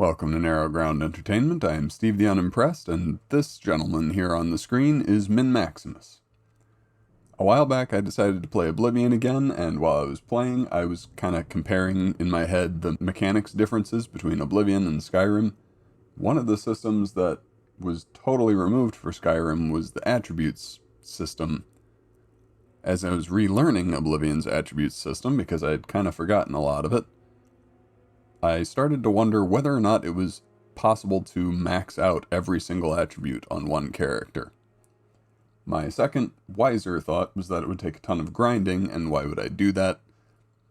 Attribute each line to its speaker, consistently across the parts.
Speaker 1: Welcome to Narrow Ground Entertainment. I am Steve the Unimpressed, and this gentleman here on the screen is MinMaximus. A while back I decided to play Oblivion again, and while I was playing, I was kind of comparing in my head the mechanics differences between Oblivion and Skyrim. One of the systems that was totally removed for Skyrim was the attributes system. As I was relearning Oblivion's attributes system, because I had kind of forgotten a lot of it, I started to wonder whether or not it was possible to max out every single attribute on one character. My second, wiser thought was that it would take a ton of grinding, and why would I do that?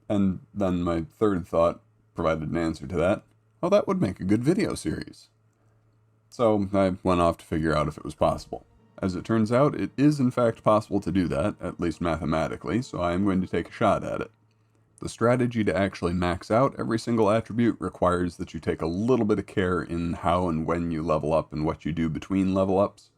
Speaker 1: And then my third thought provided an answer to that. Oh, that would make a good video series. So I went off to figure out if it was possible. As it turns out, it is in fact possible to do that, at least mathematically, so I am going to take a shot at it. The strategy to actually max out every single attribute requires that you take a little bit of care in how and when you level up and what you do between level ups.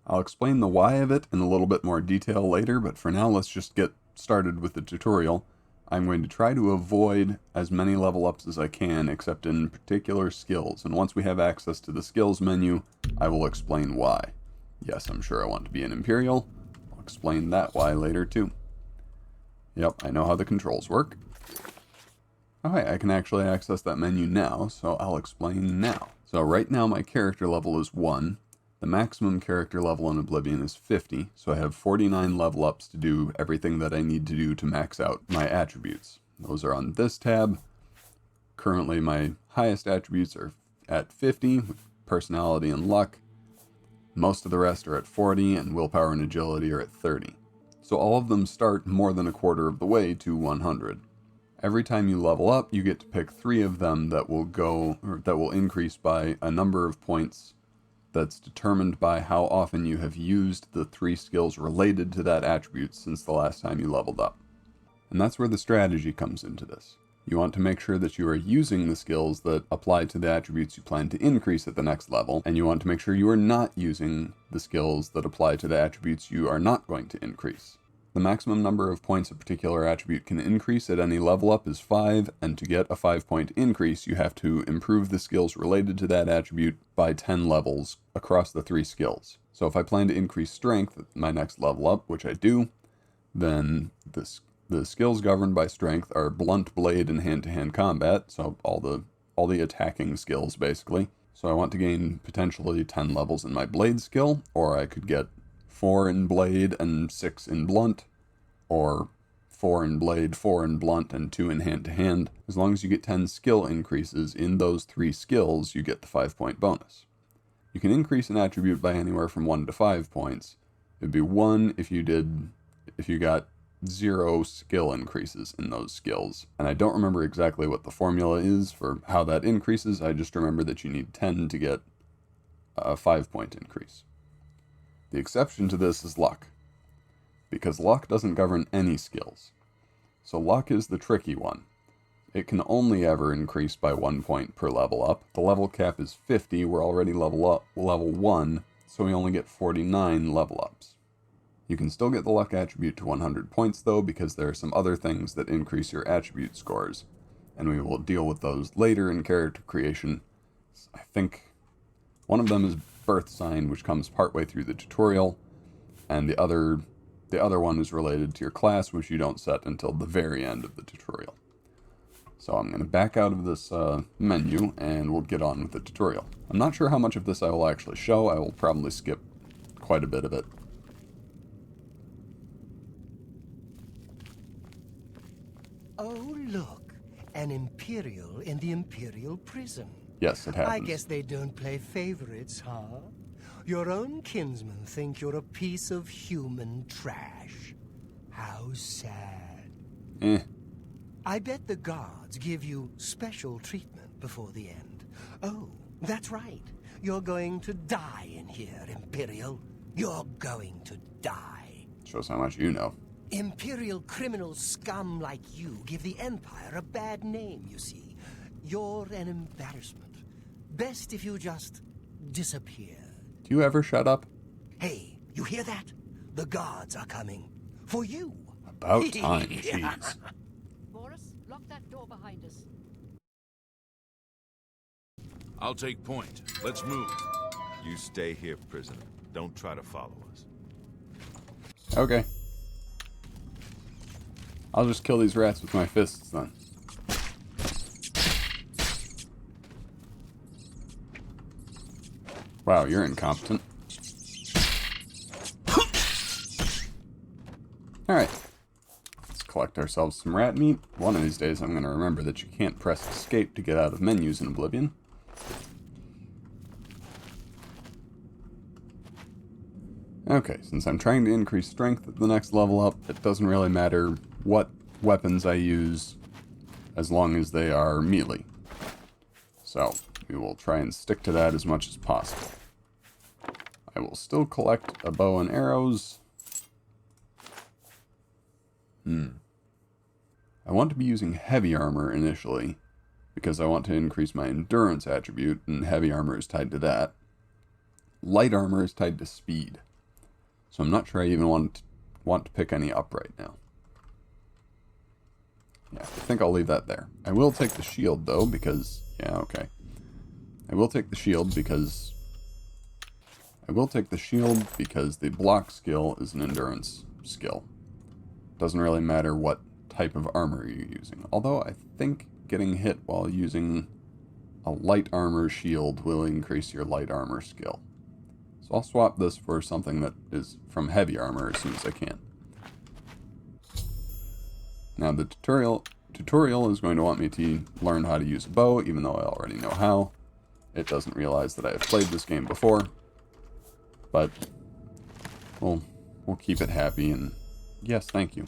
Speaker 1: I'll explain the why of it in a little bit more detail later, but for now let's just get started with the tutorial. I'm going to try to avoid as many level ups as I can, except in particular skills, and once we have access to the skills menu, I will explain why. Yes, I'm sure I want to be an Imperial. I'll explain that why later too. Yep, I know how the controls work. Okay, I can actually access that menu now, so I'll explain now. So right now my character level is 1. The maximum character level in Oblivion is 50, so I have 49 level ups to do everything that I need to do to max out my attributes. Those are on this tab. Currently my highest attributes are at 50, with personality and luck. Most of the rest are at 40, and willpower and agility are at 30. So all of them start more than a quarter of the way to 100. Every time you level up, you get to pick 3 of them that will increase by a number of points that's determined by how often you have used the 3 skills related to that attribute since the last time you leveled up. And that's where the strategy comes into this. You want to make sure that you are using the skills that apply to the attributes you plan to increase at the next level, and you want to make sure you are not using the skills that apply to the attributes you are not going to increase. The maximum number of points a particular attribute can increase at any level up is 5, and to get a 5-point increase, you have to improve the skills related to that attribute by 10 levels across the 3 skills. So if I plan to increase strength at my next level up, which I do, then the skills governed by strength are blunt blade and hand-to-hand combat, so all the attacking skills basically. So I want to gain potentially 10 levels in my blade skill, or I could get 4 in blade and 6 in blunt, or 4 in blade, 4 in blunt, and 2 in hand-to-hand. As long as you get 10 skill increases in those 3 skills, you get the 5-point bonus. You can increase an attribute by anywhere from 1 to 5 points. It'd be 1 if you got 0 skill increases in those skills. And I don't remember exactly what the formula is for how that increases, I just remember that you need 10 to get a 5-point increase. The exception to this is luck, because luck doesn't govern any skills. So luck is the tricky one. It can only ever increase by 1 point per level up. The level cap is 50, we're already level 1, so we only get 49 level ups. You can still get the luck attribute to 100 points though, because there are some other things that increase your attribute scores, and we will deal with those later in character creation. I think one of them is birth sign, which comes partway through the tutorial, and the other one is related to your class, which you don't set until the very end of the tutorial. So I'm going to back out of this menu, and we'll get on with the tutorial. I'm not sure how much of this I will actually show. I will probably skip quite a bit of it.
Speaker 2: Oh, look, an Imperial in the Imperial prison.
Speaker 1: Yes, it happens.
Speaker 2: I guess they don't play favorites, huh? Your own kinsmen think you're a piece of human trash. How sad. I bet the guards give you special treatment before the end. Oh, that's right. You're going to die in here, Imperial. You're going to die.
Speaker 1: Shows how much you know.
Speaker 2: Imperial criminal scum like you give the Empire a bad name, you see. You're an embarrassment. Best if you just disappear.
Speaker 1: Do you ever shut up?
Speaker 2: Hey, you hear that? The guards are coming. For you.
Speaker 1: About time, jeez.
Speaker 3: Boris, lock that door behind us. I'll take point. Let's move.
Speaker 4: You stay here, prisoner. Don't try to follow us.
Speaker 1: Okay. I'll just kill these rats with my fists then. Wow, you're incompetent. Alright. Let's collect ourselves some rat meat. One of these days I'm going to remember that you can't press escape to get out of menus in Oblivion. Okay, since I'm trying to increase strength at the next level up, it doesn't really matter what weapons I use as long as they are melee. So, we will try and stick to that as much as possible. I will still collect a bow and arrows. I want to be using heavy armor initially, because I want to increase my endurance attribute, and heavy armor is tied to that. Light armor is tied to speed. So I'm not sure I even want to pick any up right now. Yeah, I think I'll leave that there. I will take the shield, though, because... Yeah, okay. I will take the shield because the block skill is an endurance skill. Doesn't really matter what type of armor you're using. Although I think getting hit while using a light armor shield will increase your light armor skill. So I'll swap this for something that is from heavy armor as soon as I can. Now the tutorial is going to want me to learn how to use a bow, even though I already know how. It doesn't realize that I have played this game before. But we'll keep it happy and... Yes, thank you.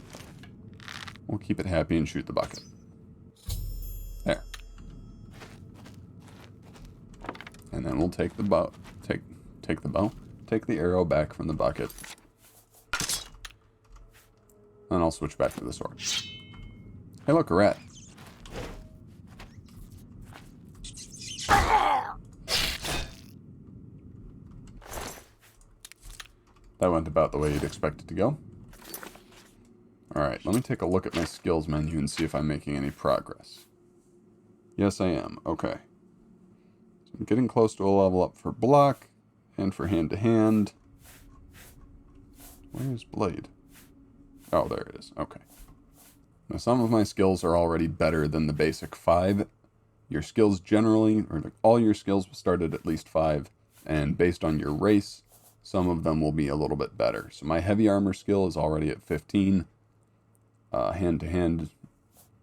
Speaker 1: We'll keep it happy and shoot the bucket. There. And then we'll take the bow. Take the bow. Take the arrow back from the bucket. And I'll switch back to the sword. Hey, look, a rat. That went about the way you'd expect it to go. Alright, let me take a look at my skills menu and see if I'm making any progress. Yes, I am. Okay. So I'm getting close to a level up for block and for hand-to-hand. Where's blade? Oh, there it is. Okay. Now, some of my skills are already better than the basic 5. Your skills generally, or all your skills will start at least 5, and based on your race, some of them will be a little bit better. So my heavy armor skill is already at 15. Hand-to-hand,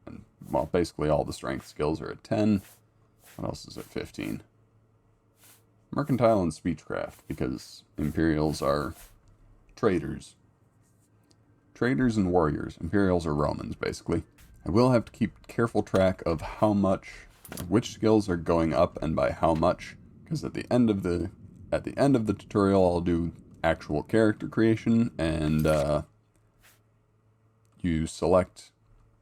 Speaker 1: and, well, basically all the strength skills are at 10. What else is at 15? Mercantile and speechcraft, because Imperials are traders. Traders and warriors. Imperials are Romans, basically. I will have to keep careful track of how much, which skills are going up and by how much, because at the end of the tutorial I'll do actual character creation, and you select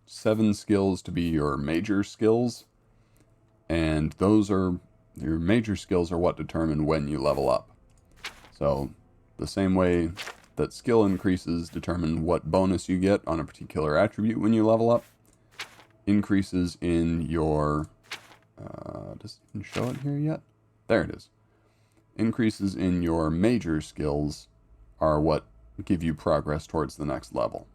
Speaker 1: 7 skills to be your major skills, and those are, your major skills are what determine when you level up. So, the same way that skill increases determine what bonus you get on a particular attribute when you level up, increases in your, does it even show it here yet? There it is. Increases in your major skills are what give you progress towards the next level.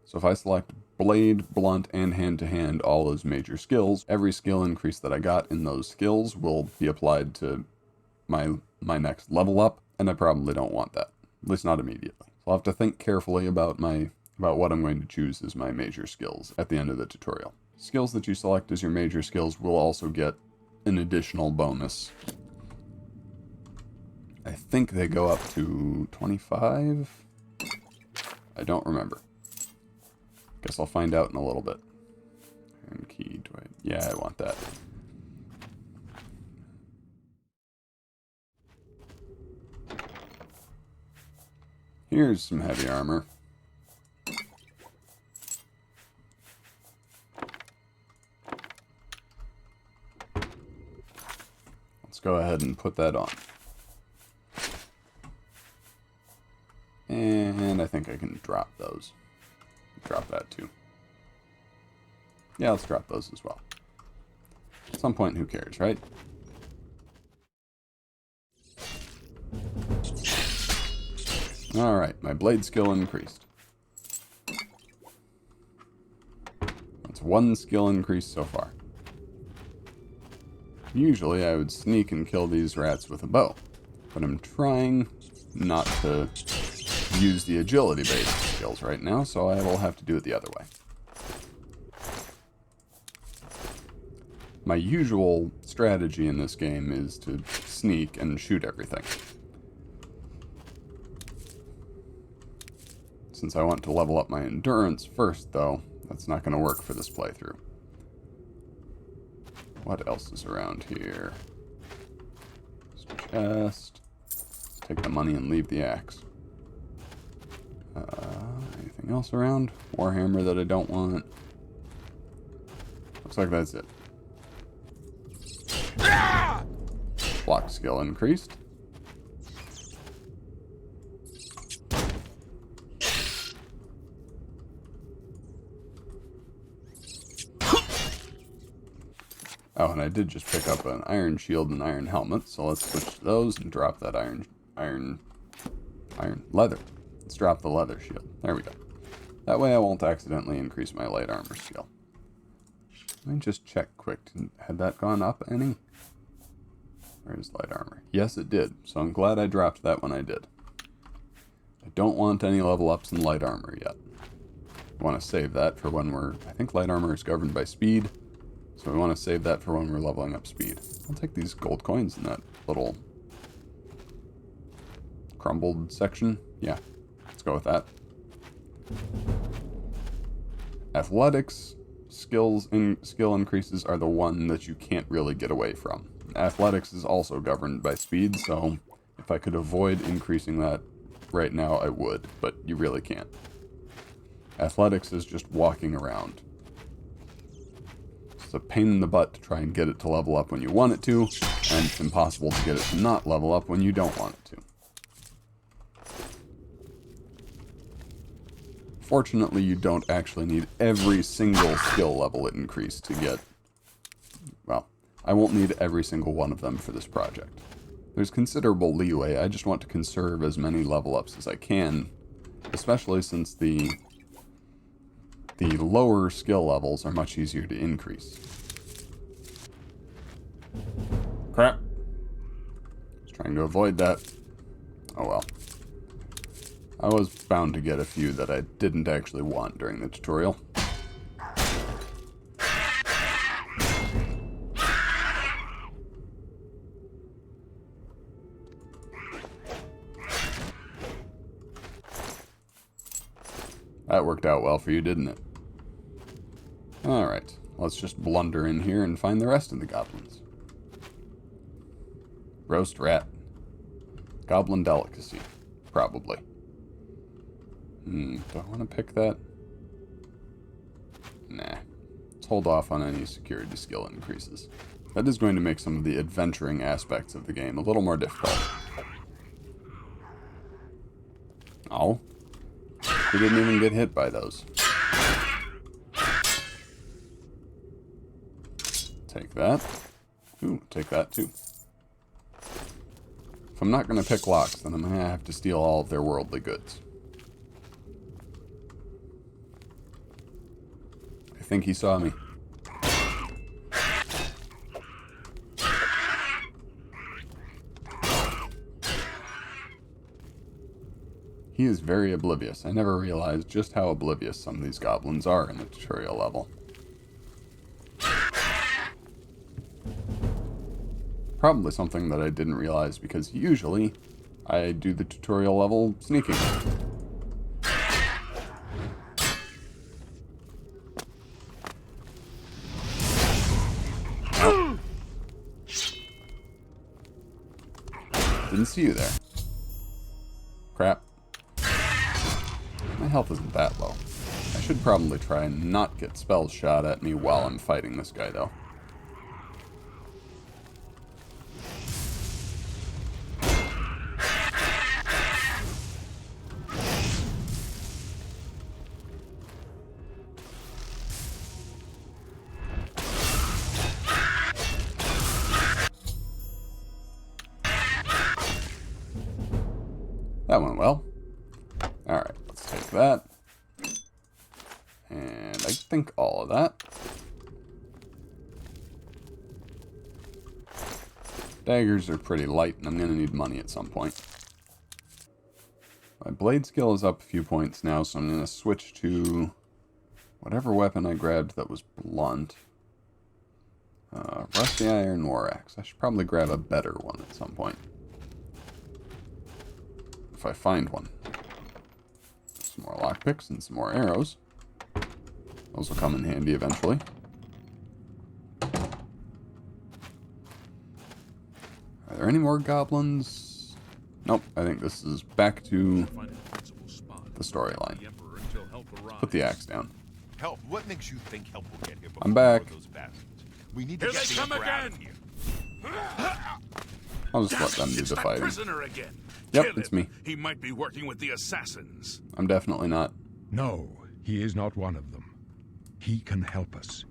Speaker 1: So if I select blade, blunt, and hand-to-hand, all those major skills, every skill increase that I got in those skills will be applied to my next level up, and I probably don't want that. At least not immediately. So I'll have to think carefully about what I'm going to choose as my major skills at the end of the tutorial. Skills that you select as your major skills will also get an additional bonus. I think they go up to 25? I don't remember. Guess I'll find out in a little bit. And key, yeah, I want that. Here's some heavy armor. Let's go ahead and put that on. And I think I can drop those. Drop that too. Yeah, let's drop those as well. At some point, who cares, right? Alright, my blade skill increased. That's one skill increase so far. Usually I would sneak and kill these rats with a bow, but I'm trying not to use the agility-based skills right now, so I will have to do it the other way. My usual strategy in this game is to sneak and shoot everything. Since I want to level up my endurance first, though, that's not going to work for this playthrough. What else is around here? Chest. Let's take the money and leave the axe. Anything else around? Warhammer that I don't want. Looks like that's it. Block skill increased. Oh, and I did just pick up an iron shield and iron helmet, so let's switch to those and drop that iron leather. Let's drop the leather shield. There we go. That way I won't accidentally increase my light armor skill. Let me just check quick. Had that gone up any? Where's light armor? Yes, it did, so I'm glad I dropped that when I did. I don't want any level ups in light armor yet. I want to save that for when we're... I think light armor is governed by speed, so we want to save that for when we're leveling up speed. I'll take these gold coins in that little crumbled section. Yeah, let's go with that. Athletics skill increases are the one that you can't really get away from. Athletics is also governed by speed, so if I could avoid increasing that right now, I would, but you really can't. Athletics is just walking around. It's a pain in the butt to try and get it to level up when you want it to, and it's impossible to get it to not level up when you don't want it to. Fortunately, you don't actually need every single skill level increase to get... Well, I won't need every single one of them for this project. There's considerable leeway. I just want to conserve as many level ups as I can, especially since the lower skill levels are much easier to increase. Crap. Just trying to avoid that. Oh well. I was bound to get a few that I didn't actually want during the tutorial. That worked out well for you, didn't it? Alright, let's just blunder in here and find the rest of the goblins. Roast rat. Goblin delicacy. Probably. Do I want to pick that? Nah. Let's hold off on any security skill increases. That is going to make some of the adventuring aspects of the game a little more difficult. Oh. We didn't even get hit by those. Take that. Ooh, take that too. If I'm not going to pick locks, then I'm going to have to steal all of their worldly goods. I think he saw me. He is very oblivious. I never realized just how oblivious some of these goblins are in the tutorial level. Probably something that I didn't realize because usually I do the tutorial level sneaking. Oh. Didn't see you there. Crap. My health isn't that low. I should probably try and not get spells shot at me while I'm fighting this guy, though. That went well. Alright, let's take that. And I think all of that. Daggers are pretty light, and I'm going to need money at some point. My blade skill is up a few points now, so I'm going to switch to whatever weapon I grabbed that was blunt. Rusty Iron War Axe. I should probably grab a better one at some point. If I find one. Some more lockpicks and some more arrows. Those will come in handy eventually. Are there any more goblins? Nope, I think this is back to the storyline. Put the axe down.
Speaker 4: Help? What makes you think help will get here before
Speaker 1: I'm back.
Speaker 4: those bastards? We need to get the Emperor out of here.
Speaker 1: I'll just let them do the fighting.
Speaker 3: Prisoner again.
Speaker 1: Yep,
Speaker 3: Kill
Speaker 1: it's
Speaker 3: him.
Speaker 1: me.
Speaker 3: He might be working with the assassins.
Speaker 1: I'm definitely not.
Speaker 5: No, he is not one of them. He can help us.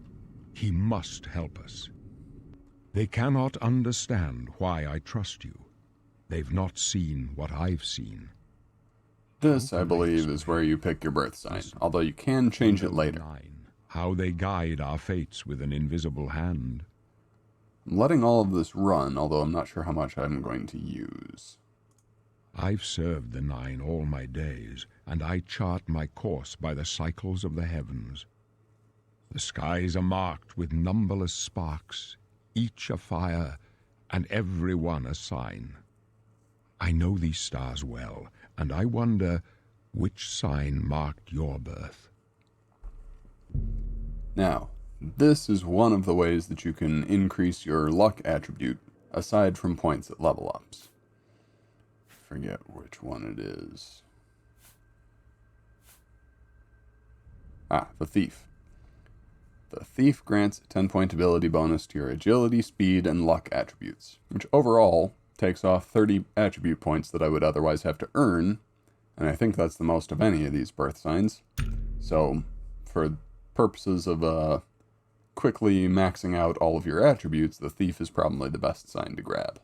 Speaker 5: He must help us. They cannot understand why I trust you. They've not seen what I've seen.
Speaker 1: This, I believe, is where you pick your birth sign, although you can change it later.
Speaker 5: How they guide our fates with an invisible hand.
Speaker 1: I'm letting all of this run, although I'm not sure how much I'm going to use.
Speaker 5: I've served the Nine all my days, and I chart my course by the cycles of the heavens. The skies are marked with numberless sparks, each a fire, and every one a sign. I know these stars well, and I wonder which sign marked your birth.
Speaker 1: Now, this is one of the ways that you can increase your luck attribute, aside from points at level ups. Forget which one it is. Ah, the Thief. The Thief grants a 10-point ability bonus to your agility, speed, and luck attributes, which overall takes off 30 attribute points that I would otherwise have to earn, and I think that's the most of any of these birth signs. So, for purposes of quickly maxing out all of your attributes, the Thief is probably the best sign to grab.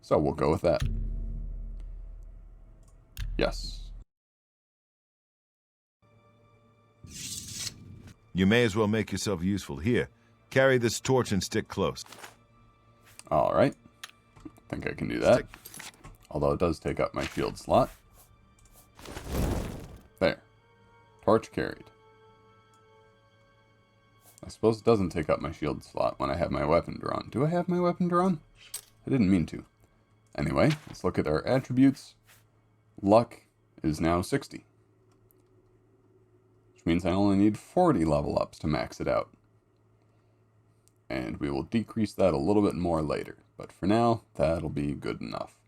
Speaker 1: So we'll go with that. Yes.
Speaker 4: You may as well make yourself useful. Here, carry this torch and stick close.
Speaker 1: Alright. I think I can do that. Although it does take up my shield slot. There. Torch carried. I suppose it doesn't take up my shield slot when I have my weapon drawn. Do I have my weapon drawn? I didn't mean to. Anyway, let's look at our attributes. Luck is now 60. Which means I only need 40 level ups to max it out. And we will decrease that a little bit more later. But for now, that'll be good enough.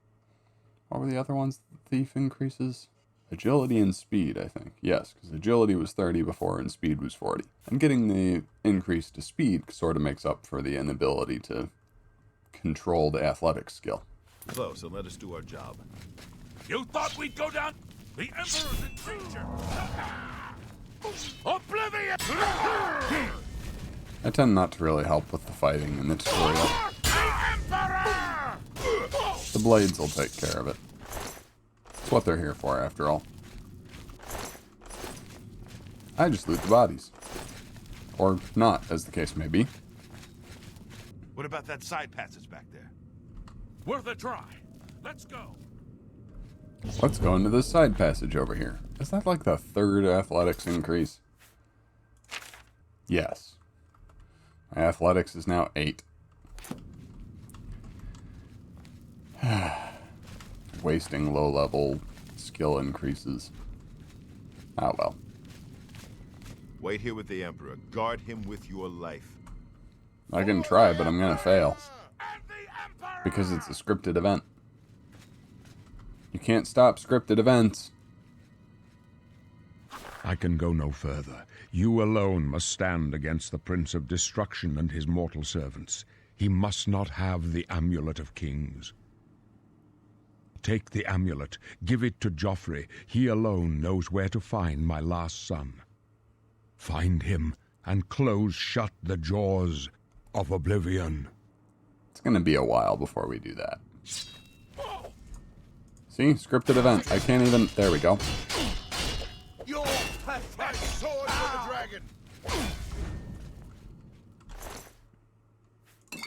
Speaker 1: What were the other ones the Thief increases? Agility and speed, I think. Yes, because agility was 30 before and speed was 40. And getting the increase to speed sort of makes up for the inability to control the athletics skill.
Speaker 4: Close, and let us do our job.
Speaker 3: You thought we'd go down? The Emperor's in danger! Oblivion!
Speaker 1: I tend not to really help with the fighting in the tutorial. The blades will take care of it. It's what they're here for, after all. I just loot the bodies. Or not, as the case may be.
Speaker 4: What about that side passage back there?
Speaker 3: Worth a try. Let's go.
Speaker 1: Let's go into this side passage over here. Is that like the third athletics increase? Yes. My athletics is now 8. Wasting low-level skill increases. Ah, well.
Speaker 4: Wait here with the Emperor. Guard him with your life.
Speaker 1: I can try, but I'm gonna fail. Because it's a scripted event. You can't stop scripted events.
Speaker 5: I can go no further. You alone must stand against the Prince of Destruction and his mortal servants. He must not have the Amulet of Kings. Take the amulet, give it to Joffrey. He alone knows where to find my last son. Find him and close shut the jaws of Oblivion.
Speaker 1: It's gonna be a while before we do that. See? Scripted event. I can't even... There we go.
Speaker 3: Your pathetic sword for the dragon.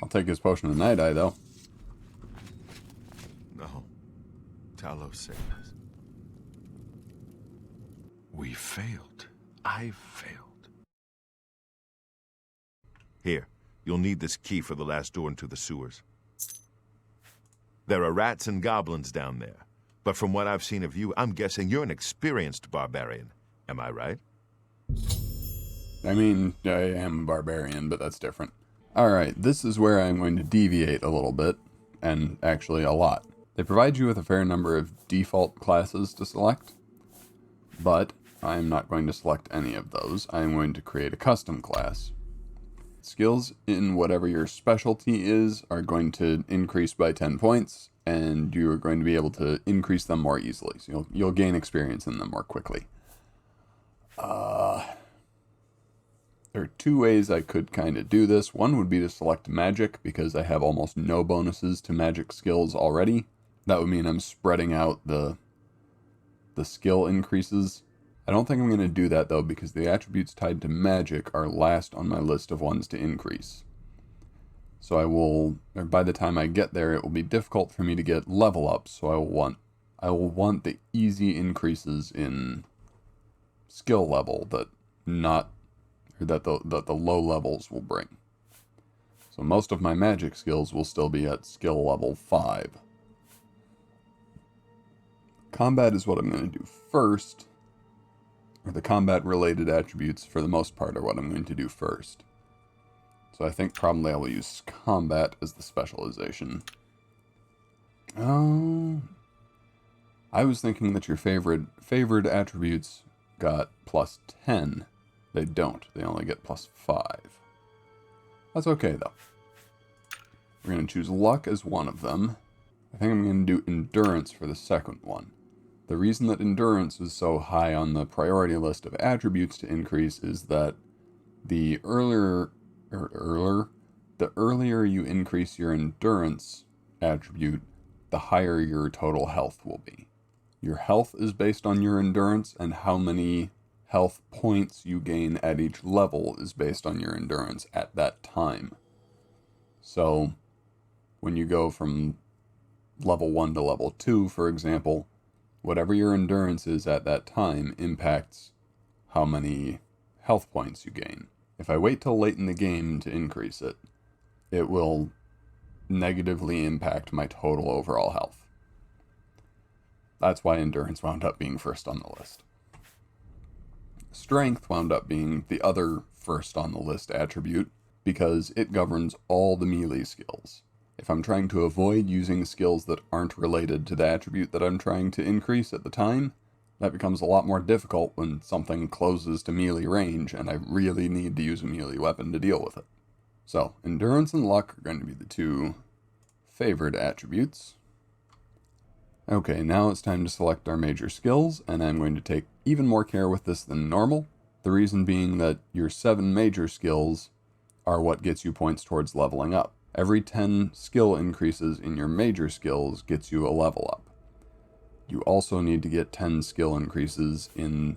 Speaker 1: I'll take his potion of Night Eye, though.
Speaker 4: No. Talos saved us. We failed. I failed. Here, you'll need this key for the last door into the sewers. There are rats and goblins down there, but from what I've seen of you, I'm guessing you're an experienced barbarian. Am I right?
Speaker 1: I mean, I am a barbarian, but that's different. Alright, this is where I'm going to deviate a little bit, and actually a lot. They provide you with a fair number of default classes to select, but I'm not going to select any of those. I'm going to create a custom class. Skills in whatever your specialty is are going to increase by 10 points, and you are going to be able to increase them more easily. So you'll gain experience in them more quickly. There are two ways I could kind of do this. One would be to select magic, because I have almost no bonuses to magic skills already. That would mean I'm spreading out the skill increases. I don't think I'm going to do that, though, because the attributes tied to magic are last on my list of ones to increase. So by the time I get there, it will be difficult for me to get level ups, so I will want the easy increases in skill level that the low levels will bring. So most of my magic skills will still be at skill level 5. Combat is what I'm going to do first. Or the combat-related attributes, for the most part, are what I'm going to do first. So I think probably I will use combat as the specialization. Oh, I was thinking that your favored attributes got plus 10. They don't. They only get plus 5. That's okay, though. We're going to choose luck as one of them. I think I'm going to do endurance for the second one. The reason that endurance is so high on the priority list of attributes to increase is that the earlier you increase your endurance attribute, the higher your total health will be. Your health is based on your endurance, and how many health points you gain at each level is based on your endurance at that time. So, when you go from level 1 to level 2, for example, whatever your endurance is at that time impacts how many health points you gain. If I wait till late in the game to increase it, it will negatively impact my total overall health. That's why endurance wound up being first on the list. Strength wound up being the other first on the list attribute, because it governs all the melee skills. If I'm trying to avoid using skills that aren't related to the attribute that I'm trying to increase at the time, that becomes a lot more difficult when something closes to melee range and I really need to use a melee weapon to deal with it. So, endurance and luck are going to be the two favored attributes. Okay, now it's time to select our major skills, and I'm going to take even more care with this than normal. The reason being that your 7 major skills are what gets you points towards leveling up. Every 10 skill increases in your major skills gets you a level up. You also need to get 10 skill increases in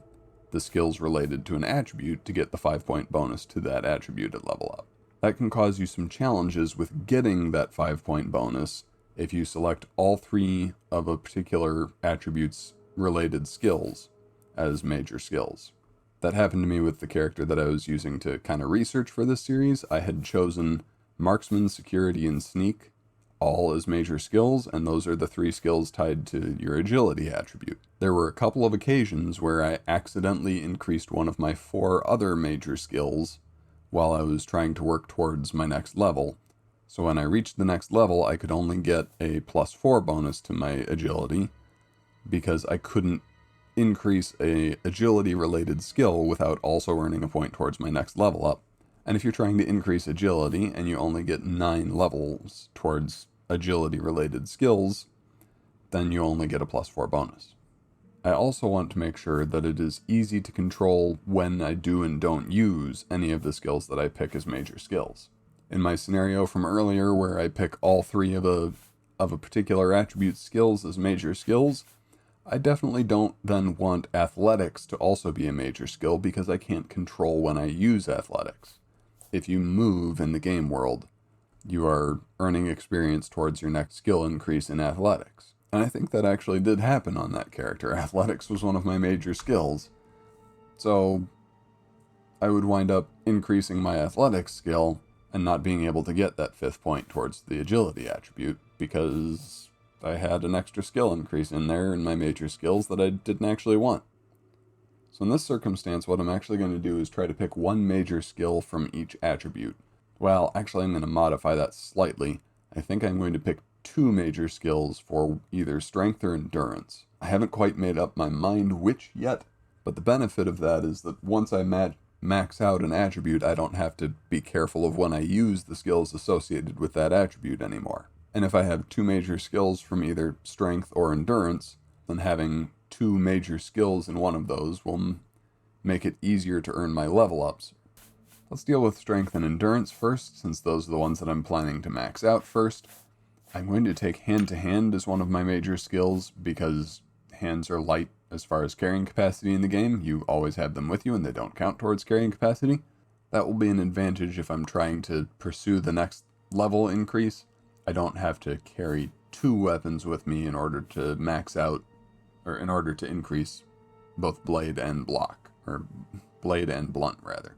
Speaker 1: the skills related to an attribute to get the 5-point bonus to that attribute at level up. That can cause you some challenges with getting that 5-point bonus if you select all 3 of a particular attribute's related skills as major skills. That happened to me with the character that I was using to kind of research for this series. I had chosen Marksman, Security, and Sneak all as major skills, and those are the 3 skills tied to your agility attribute. There were a couple of occasions where I accidentally increased one of my 4 other major skills while I was trying to work towards my next level. So when I reached the next level, I could only get a +4 bonus to my agility, because I couldn't increase a agility-related skill without also earning a point towards my next level up. And if you're trying to increase agility and you only get 9 levels towards agility-related skills, then you only get a +4 bonus. I also want to make sure that it is easy to control when I do and don't use any of the skills that I pick as major skills. In my scenario from earlier, where I pick all 3 of of a particular attribute's skills as major skills, I definitely don't then want athletics to also be a major skill because I can't control when I use athletics. If you move in the game world, you are earning experience towards your next skill increase in athletics. And I think that actually did happen on that character. Athletics was one of my major skills. So I would wind up increasing my athletics skill and not being able to get that 5th point towards the agility attribute because I had an extra skill increase in there in my major skills that I didn't actually want. So in this circumstance, what I'm actually going to do is try to pick one major skill from each attribute. Well, actually I'm going to modify that slightly. I think I'm going to pick 2 major skills for either strength or endurance. I haven't quite made up my mind which yet, but the benefit of that is that once I max out an attribute, I don't have to be careful of when I use the skills associated with that attribute anymore. And if I have 2 major skills from either strength or endurance, then having 2 major skills in one of those will make it easier to earn my level ups. Let's deal with strength and endurance first, since those are the ones that I'm planning to max out first. I'm going to take hand-to-hand as one of my major skills, because hands are light as far as carrying capacity in the game. You always have them with you, and they don't count towards carrying capacity. That will be an advantage if I'm trying to pursue the next level increase. I don't have to carry 2 weapons with me in order to max out, or in order to increase both blade and block, or blade and blunt, rather.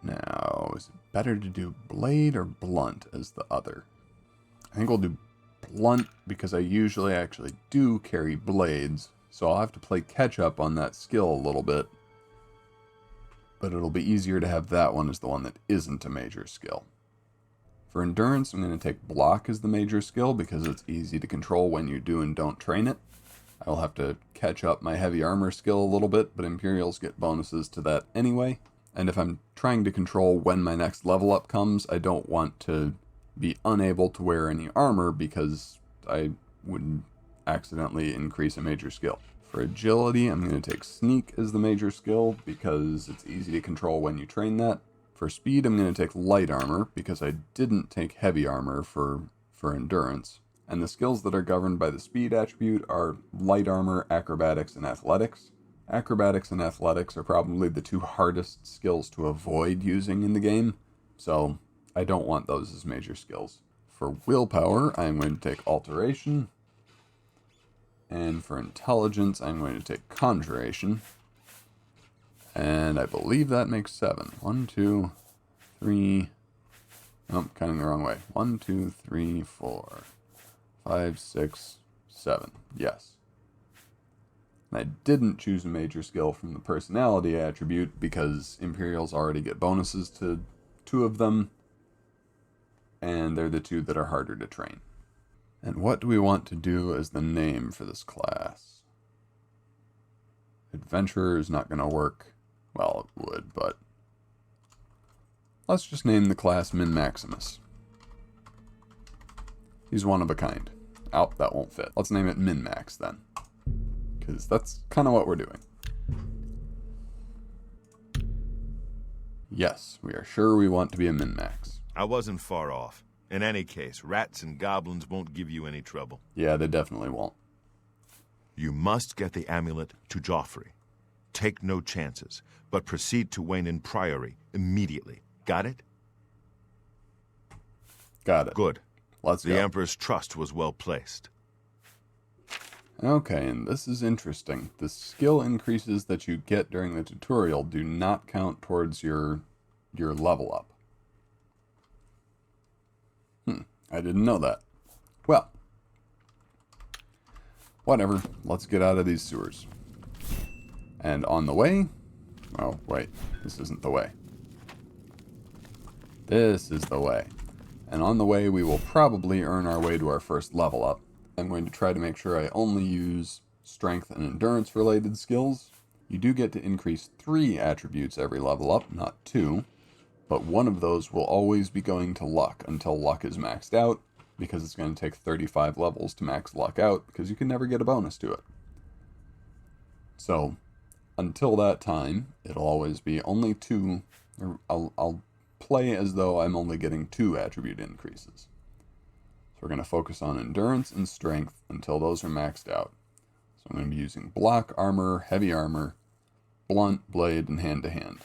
Speaker 1: Now, is it better to do blade or blunt as the other? I think we'll do blunt because I usually actually do carry blades, so I'll have to play catch up on that skill a little bit. But it'll be easier to have that one as the one that isn't a major skill. For endurance, I'm going to take block as the major skill because it's easy to control when you do and don't train it. I'll have to catch up my heavy armor skill a little bit, but Imperials get bonuses to that anyway. And if I'm trying to control when my next level up comes, I don't want to be unable to wear any armor because I would accidentally increase a major skill. For agility, I'm going to take sneak as the major skill because it's easy to control when you train that. For speed, I'm going to take light armor because I didn't take heavy armor for endurance. And the skills that are governed by the speed attribute are light armor, acrobatics, and athletics. Acrobatics and athletics are probably the 2 hardest skills to avoid using in the game, so I don't want those as major skills. For willpower, I'm going to take alteration, and for intelligence, I'm going to take conjuration, and I believe that makes 7. 1, 2, 3, nope, counting the wrong way. 1, 2, 3, 4, 5, 6, 7, yes. I didn't choose a major skill from the personality attribute because Imperials already get bonuses to 2 of them, and they're the 2 that are harder to train. And what do we want to do as the name for this class? Adventurer is not going to work. Well, it would, but let's just name the class MinMaximus. He's one of a kind. Oh, that won't fit. Let's name it MinMax then, because that's kind of what we're doing. Yes, we are sure we want to be a min-max.
Speaker 4: I wasn't far off. In any case, rats and goblins won't give you any trouble.
Speaker 1: Yeah, they definitely won't.
Speaker 4: You must get the amulet to Joffrey. Take no chances, but proceed to Wayne Priory immediately. Got it?
Speaker 1: Got it.
Speaker 4: Good.
Speaker 1: Let's go.
Speaker 4: The Emperor's trust was well placed.
Speaker 1: Okay, and this is interesting. The skill increases that you get during the tutorial do not count towards your level up. I didn't know that. Well, whatever. Let's get out of these sewers. And on the way... Oh, wait. This isn't the way. This is the way. And on the way, we will probably earn our way to our first level up. I'm going to try to make sure I only use strength and endurance related skills. You do get to increase 3 attributes every level up, not 2. But one of those will always be going to luck until luck is maxed out, because it's going to take 35 levels to max luck out, because you can never get a bonus to it. So, until that time, it'll always be only 2, or I'll play as though I'm only getting 2 attribute increases. So we're going to focus on endurance and strength until those are maxed out. So I'm going to be using block, armor, heavy armor, blunt, blade, and hand-to-hand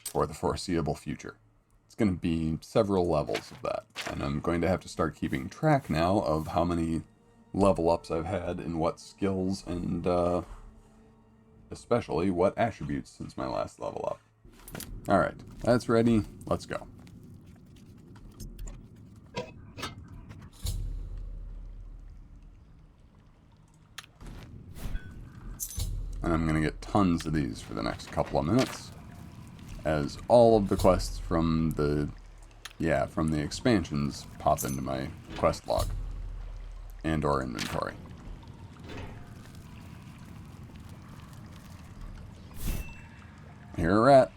Speaker 1: for the foreseeable future. It's going to be several levels of that, and I'm going to have to start keeping track now of how many level ups I've had in what skills and especially what attributes since my last level up. Alright, that's ready. Let's go. And I'm going to get tons of these for the next couple of minutes, as all of the quests from the expansions pop into my quest log and or inventory. Here a rat.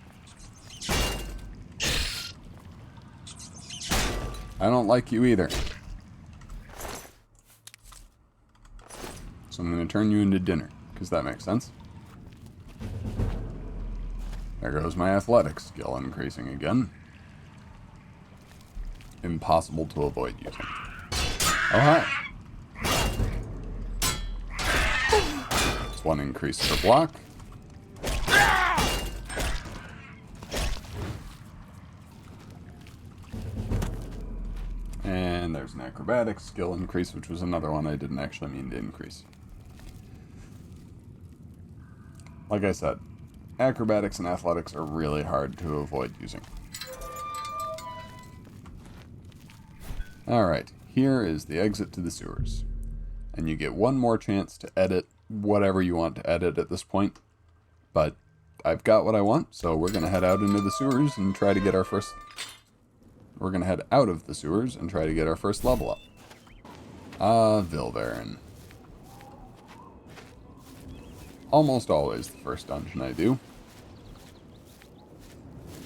Speaker 1: I don't like you either. So I'm going to turn you into dinner, because that makes sense. There goes my athletics skill increasing again. Impossible to avoid using. Oh, hi. That's 1 increase per block. And there's an acrobatics skill increase, which was another one I didn't actually mean to increase. Like I said, acrobatics and athletics are really hard to avoid using. Alright, here is the exit to the sewers. And you get 1 more chance to edit whatever you want to edit at this point. But I've got what I want, so we're going to head out into the sewers and try to get our first... We're going to head out of the sewers and try to get our first level up. Vilverin. Almost always the first dungeon I do.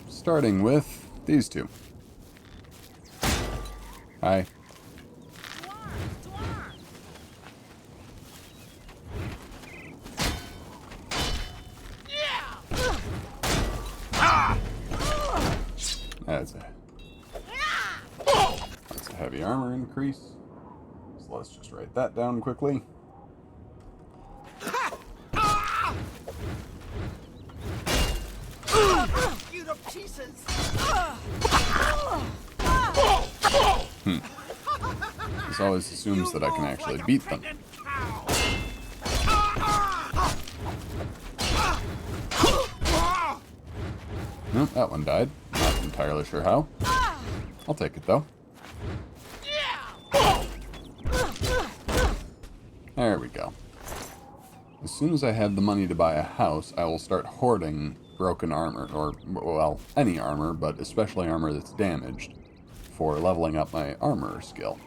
Speaker 1: Starting with these 2. Hi. That's a heavy armor increase. So let's just write that down quickly.
Speaker 2: You to pieces.
Speaker 1: This always assumes that I can actually beat them. Nope, that one died. Not entirely sure how. I'll take it though. There we go. As soon as I have the money to buy a house, I will start hoarding broken armor, or, well, any armor, but especially armor that's damaged, for leveling up my armor skill.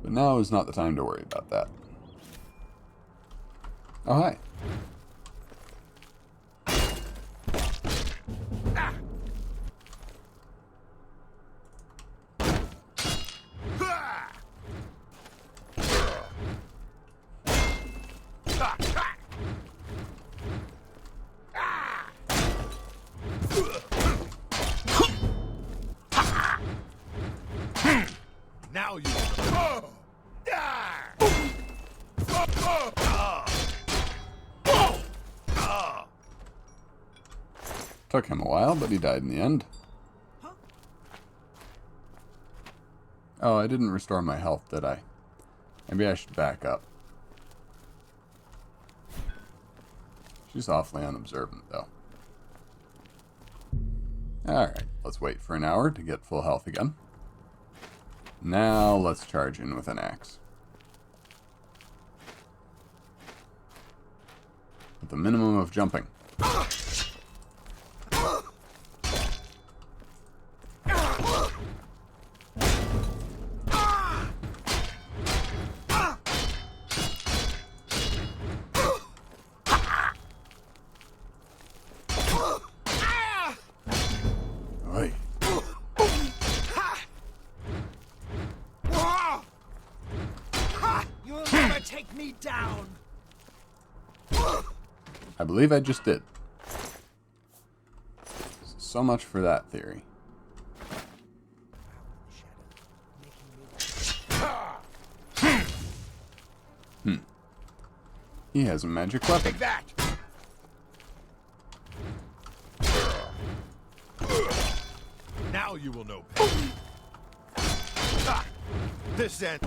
Speaker 1: But now is not the time to worry about that. Oh, hi.
Speaker 3: Now you.
Speaker 1: Took him a while, but he died in the end. Oh, I didn't restore my health, did I? Maybe I should back up. She's awfully unobservant, though. Alright, let's wait for an hour to get full health again. Now let's charge in with an axe. With a minimum of jumping.
Speaker 2: Take me down.
Speaker 1: I believe I just did. so much for that theory. He has a magic weapon.
Speaker 4: Take that! Now you will know pain. This end.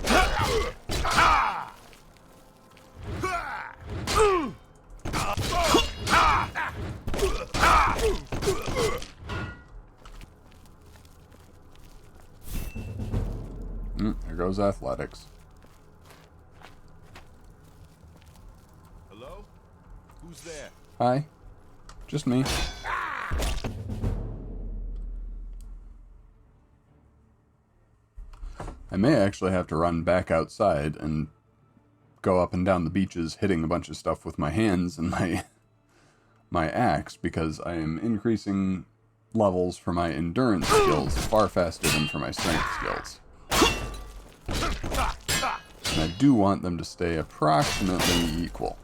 Speaker 1: There goes athletics.
Speaker 4: Hello? Who's there?
Speaker 1: Hi. Just me. I may actually have to run back outside and go up and down the beaches hitting a bunch of stuff with my hands and my axe, because I am increasing levels for my endurance skills far faster than for my strength skills. And I do want them to stay approximately equal.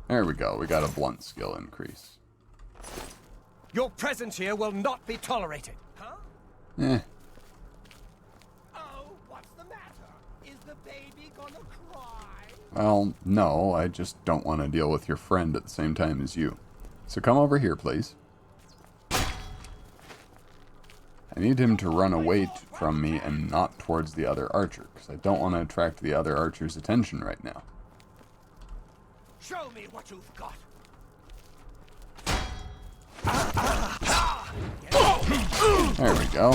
Speaker 1: There we go, we got a blunt skill increase.
Speaker 2: Your presence here will not be tolerated. Huh?
Speaker 1: Eh.
Speaker 2: Oh, what's the matter? Is the baby gonna cry?
Speaker 1: Well, no, I just don't want to deal with your friend at the same time as you. So come over here, please. I need him to run away from me and not towards the other archer, because I don't want to attract the other archer's attention right now.
Speaker 2: Show me what you've got.
Speaker 1: There we go.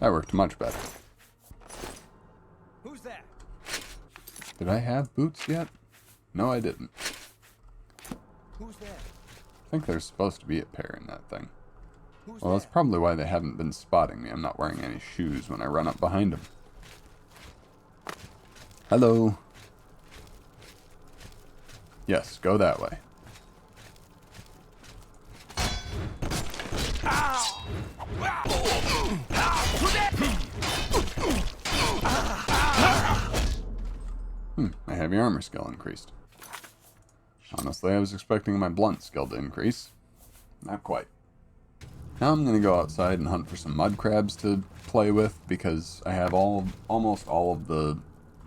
Speaker 1: That worked much better.
Speaker 2: Who's there?
Speaker 1: Did I have boots yet? No, I didn't.
Speaker 2: Who's there?
Speaker 1: I think there's supposed to be a pair in that thing.
Speaker 2: Who's
Speaker 1: Well, that's probably why they haven't been spotting me. I'm not wearing any shoes when I run up behind them. Hello. Yes, go that way. My heavy armor skill increased. Honestly, I was expecting my blunt skill to increase. Not quite. Now I'm going to go outside and hunt for some mud crabs to play with, because I have almost all of the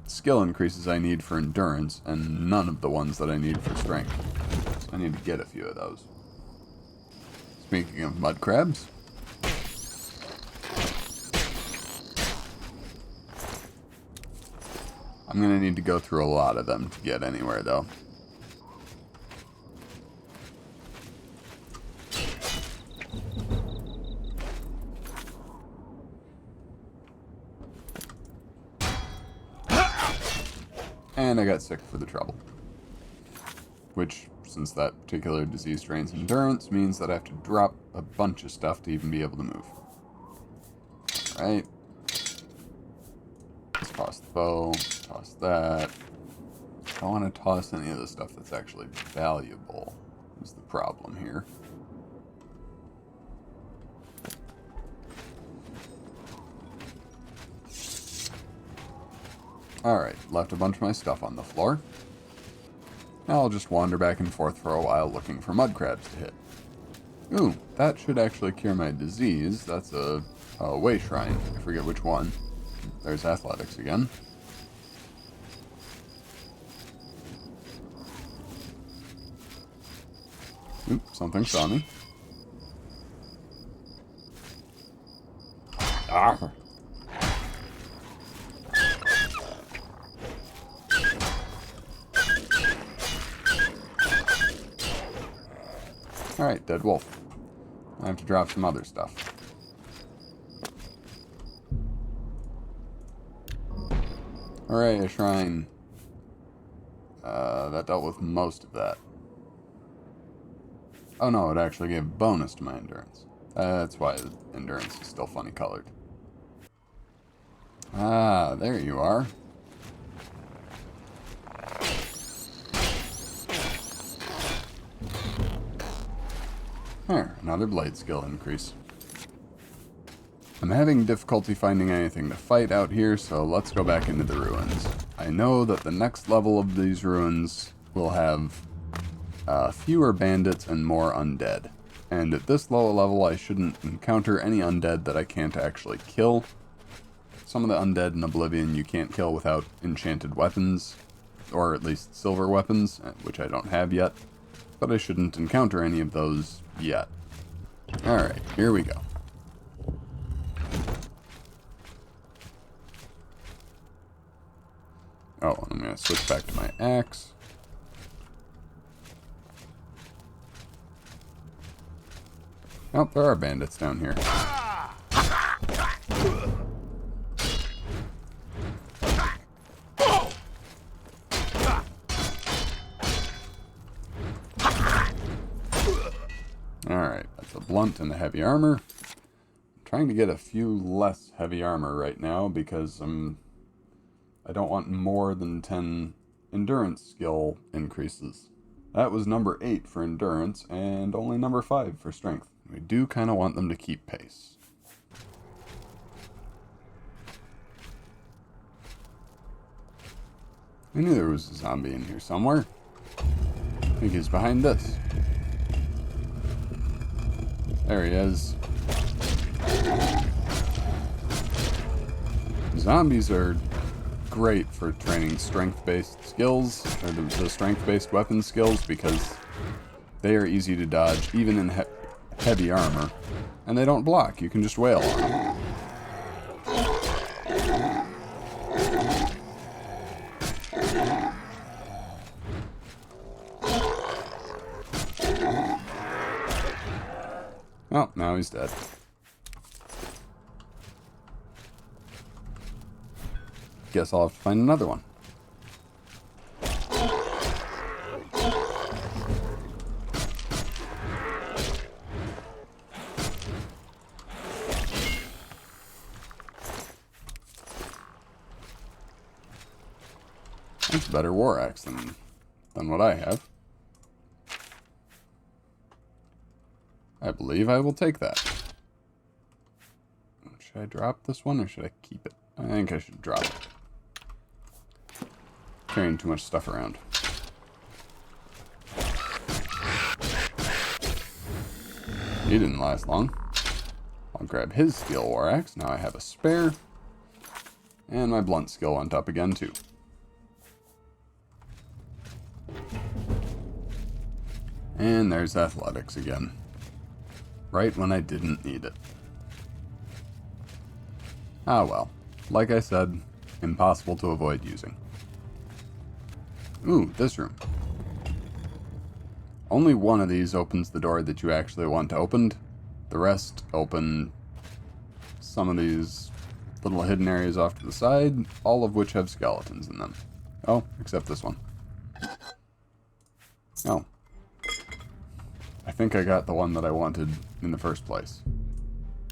Speaker 1: skill increases I need for endurance, and none of the ones that I need for strength. So I need to get a few of those. Speaking of mud crabs, I'm going to need to go through a lot of them to get anywhere, though. And I got sick for the trouble. Which, since that particular disease drains endurance, means that I have to drop a bunch of stuff to even be able to move. Alright. Let's toss the bow, toss that. I don't want to toss any of the stuff that's actually valuable, is the problem here. Alright, left a bunch of my stuff on the floor. Now I'll just wander back and forth for a while looking for mud crabs to hit. Ooh, that should actually cure my disease. That's a way shrine. I forget which one. There's athletics again. Oop, something saw me. Ah! Alright, dead wolf. I have to drop some other stuff. Hooray, a shrine. That dealt with most of that. Oh no, it actually gave a bonus to my endurance. That's why the endurance is still funny colored. Ah, there you are. There, another blade skill increase. I'm having difficulty finding anything to fight out here, so let's go back into the ruins. I know that the next level of these ruins will have fewer bandits and more undead. And at this low level, I shouldn't encounter any undead that I can't actually kill. Some of the undead in Oblivion you can't kill without enchanted weapons, or at least silver weapons, which I don't have yet. But I shouldn't encounter any of those yet. Alright, here we go. Oh, I'm going to switch back to my axe. Oh, there are bandits down here. Alright, that's a blunt and a heavy armor. I'm trying to get a few less heavy armor right now because I don't want more than 10 endurance skill increases. That was number 8 for endurance and only number 5 for strength. We do kind of want them to keep pace. I knew there was a zombie in here somewhere. I think he's behind this. There he is. Zombies are great for training strength-based skills, or the strength-based weapon skills, because they are easy to dodge, even in heavy armor, and they don't block. You can just wail on them. Oh, now he's dead. Guess I'll have to find another one. That's a better war axe than what I have. I believe I will take that. Should I drop this one or should I keep it? I think I should drop it. Carrying too much stuff around. He didn't last long. I'll grab his skill war axe. Now I have a spare. And my blunt skill went up again too. And there's athletics again. Right when I didn't need it. Ah well. Like I said, impossible to avoid using. Ooh, this room. Only one of these opens the door that you actually want opened. The rest open some of these little hidden areas off to the side, all of which have skeletons in them. Oh, except this one. Oh. I think I got the one that I wanted in the first place.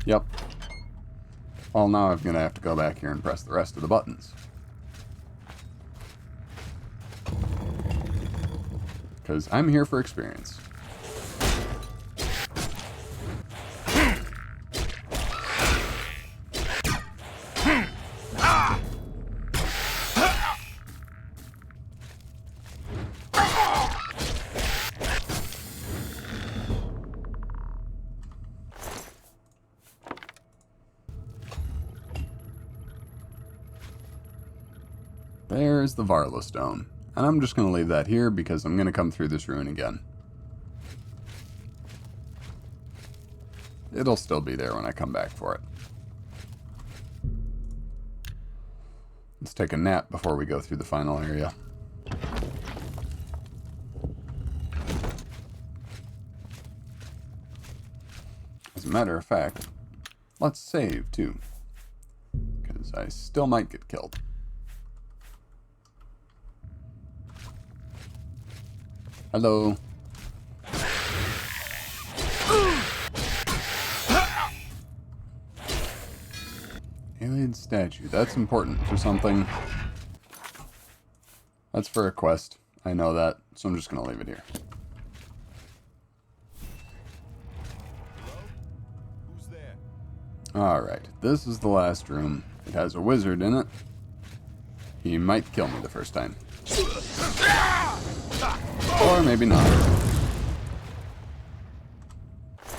Speaker 1: Yep. Well, now I'm going to have to go back here and press the rest of the buttons. Because I'm here for experience. There's the Varla Stone. And I'm just going to leave that here because I'm going to come through this ruin again. It'll still be there when I come back for it. Let's take a nap before we go through the final area. As a matter of fact, let's save too. Because I still might get killed. Hello. Alien statue. That's important for something. That's for a quest. I know that, so I'm just going to leave it here.
Speaker 4: Hello? Who's there?
Speaker 1: Alright, this is the last room. It has a wizard in it. He might kill me the first time. Or maybe not.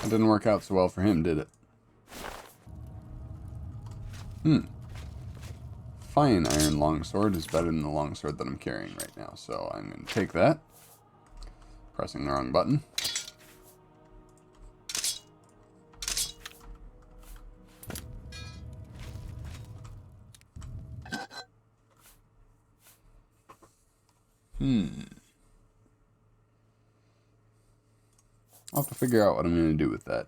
Speaker 1: That didn't work out so well for him, did it? Fine iron longsword is better than the longsword that I'm carrying right now, so I'm going to take that. Pressing the wrong button. I'll have to figure out what I'm going to do with that.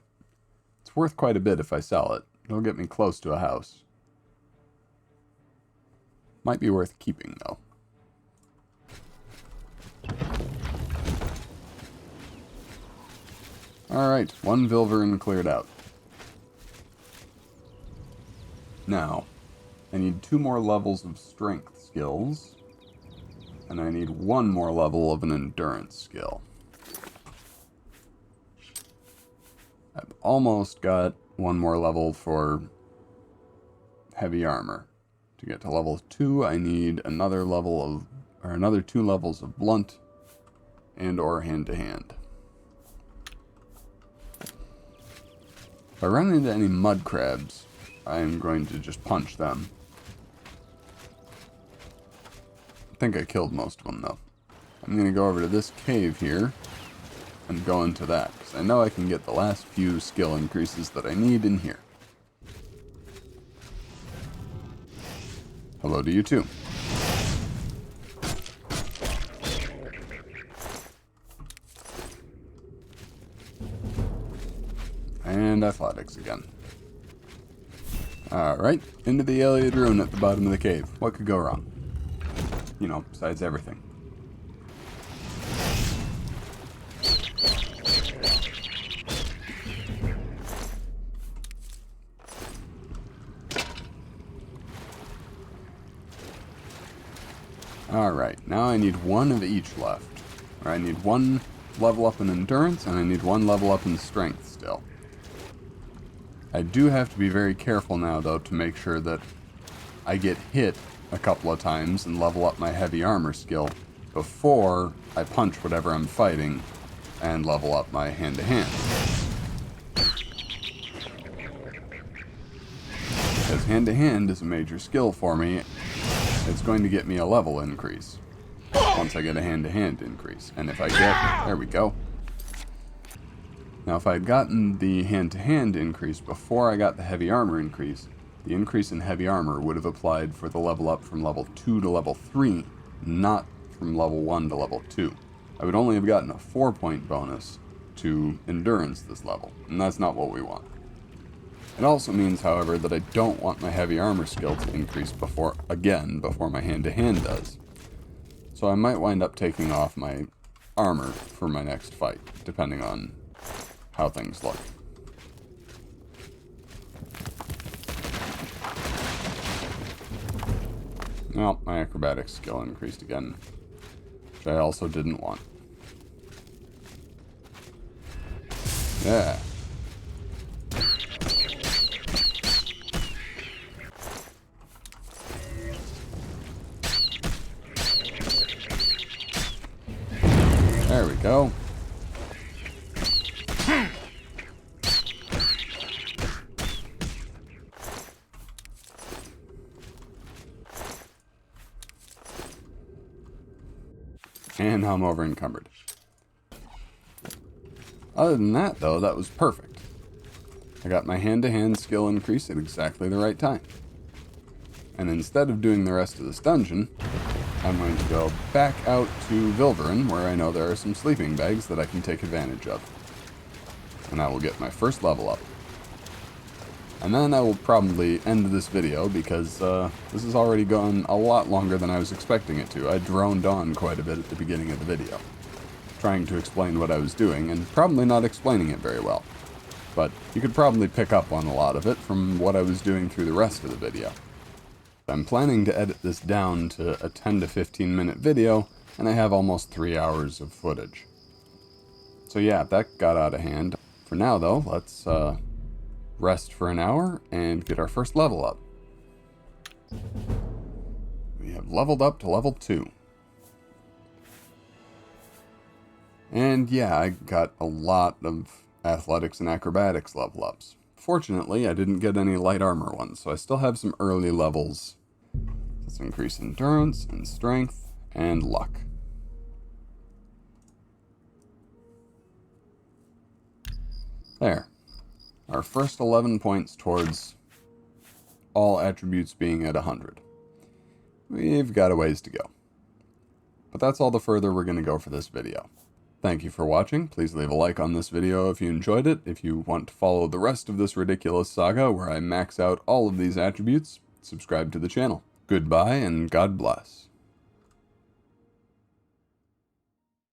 Speaker 1: It's worth quite a bit if I sell it. It'll get me close to a house. Might be worth keeping, though. Alright, one Vilverin cleared out. Now, I need 2 more levels of strength skills. And I need 1 more level of an endurance skill. I've almost got 1 more level for heavy armor. To get to level 2, I need another 2 levels of blunt and or hand-to-hand. If I run into any mud crabs, I'm going to just punch them. I think I killed most of them, though. I'm going to go over to this cave here and go into that, because I know I can get the last few skill increases that I need in here. Hello to you, too. And athletics again. Alright, into the Iliad rune at the bottom of the cave. What could go wrong? You know, besides everything. Alright, now I need 1 of each left. Or I need 1 level up in endurance, and I need 1 level up in strength still. I do have to be very careful now, though, to make sure that I get hit a couple of times and level up my heavy armor skill before I punch whatever I'm fighting and level up my hand-to-hand. Because hand-to-hand is a major skill for me. It's going to get me a level increase once I get a hand-to-hand increase. And if I get... There we go. Now, if I had gotten the hand-to-hand increase before I got the heavy armor increase, the increase in heavy armor would have applied for the level up from level 2 to level 3, not from level 1 to level 2. I would only have gotten a 4-point bonus to endurance this level, and that's not what we want. It also means, however, that I don't want my heavy armor skill to increase before my hand-to-hand does. So I might wind up taking off my armor for my next fight, depending on how things look. Well, my acrobatics skill increased again, which I also didn't want. Yeah. There we go. And now I'm over encumbered. Other than that, though, that was perfect. I got my hand-to-hand skill increase at exactly the right time. And instead of doing the rest of this dungeon, I'm going to go back out to Vilverin, where I know there are some sleeping bags that I can take advantage of. And I will get my first level up. And then I will probably end this video, because this has already gone a lot longer than I was expecting it to. I droned on quite a bit at the beginning of the video, trying to explain what I was doing, and probably not explaining it very well. But you could probably pick up on a lot of it from what I was doing through the rest of the video. I'm planning to edit this down to a 10 to 15 minute video, and I have almost 3 hours of footage. So yeah, that got out of hand. For now, though, let's rest for an hour, and get our first level up. We have leveled up to level 2. And yeah, I got a lot of athletics and acrobatics level ups. Fortunately, I didn't get any light armor ones, so I still have some early levels. Let's increase endurance and strength and luck. There. Our first 11 points towards all attributes being at 100. We've got a ways to go. But that's all the further we're going to go for this video. Thank you for watching. Please leave a like on this video if you enjoyed it. If you want to follow the rest of this ridiculous saga where I max out all of these attributes, subscribe to the channel. Goodbye and God bless.